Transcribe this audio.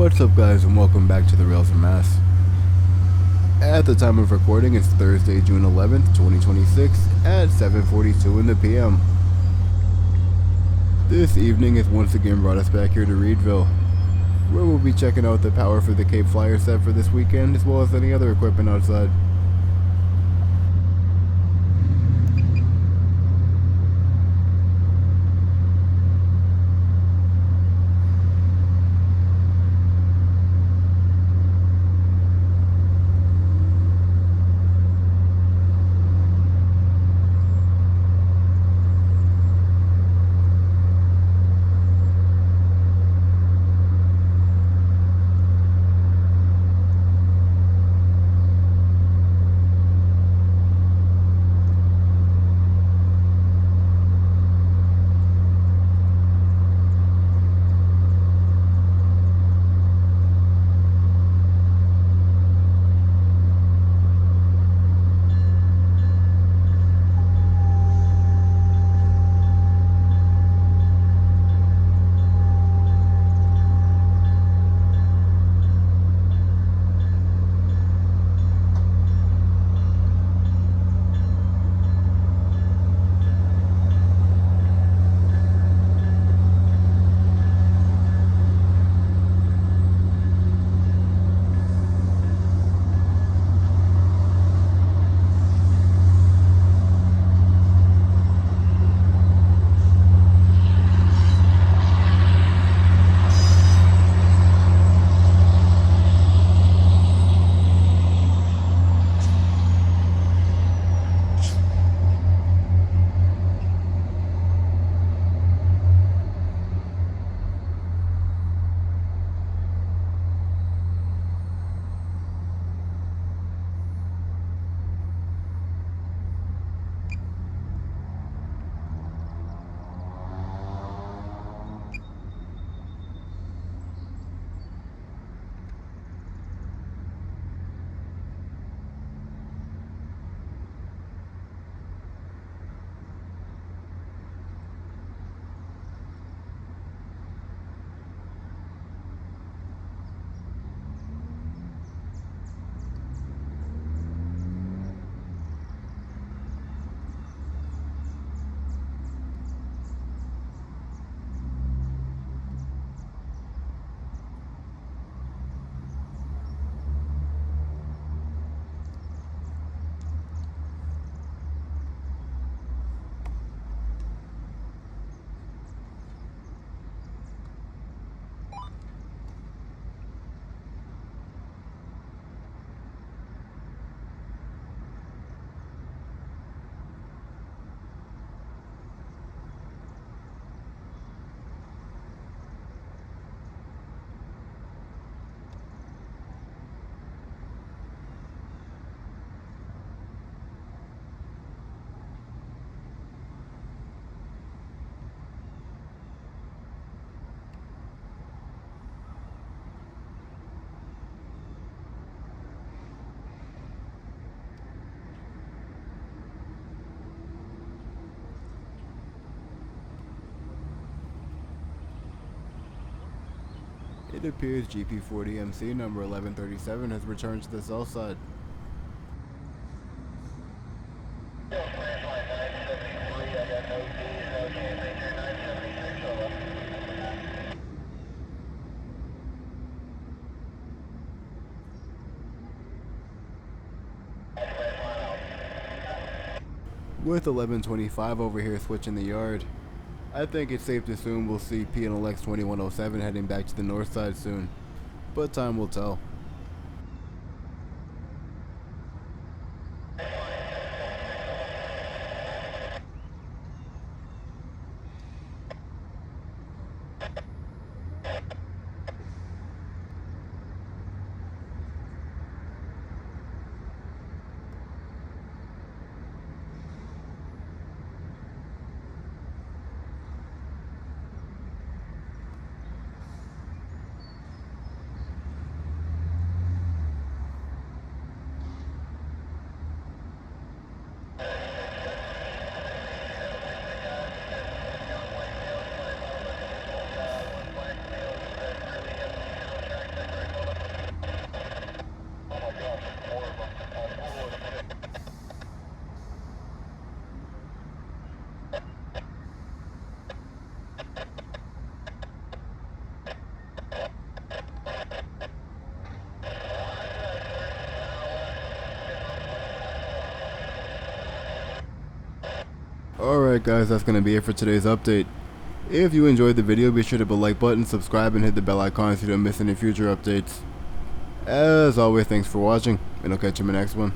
What's up, guys, and welcome back to the Rails and Mass. At the time of recording, it's Thursday, June 11th, 2026, at 7:42 in the PM. This evening has once again brought us back here to Readville, where we'll be checking out the power for the Cape Flyer set for this weekend, as well as any other equipment outside. It appears GP40MC number 1137 has returned to the south side. With 1125 over here switching the yard, I think it's safe to assume we'll see PNLX 2107 heading back to the north side soon, but time will tell. Alright guys, that's going to be it for today's update. If you enjoyed the video, be sure to hit the like button, subscribe, and hit the bell icon so you don't miss any future updates. As always, thanks for watching, and I'll catch you in the next one.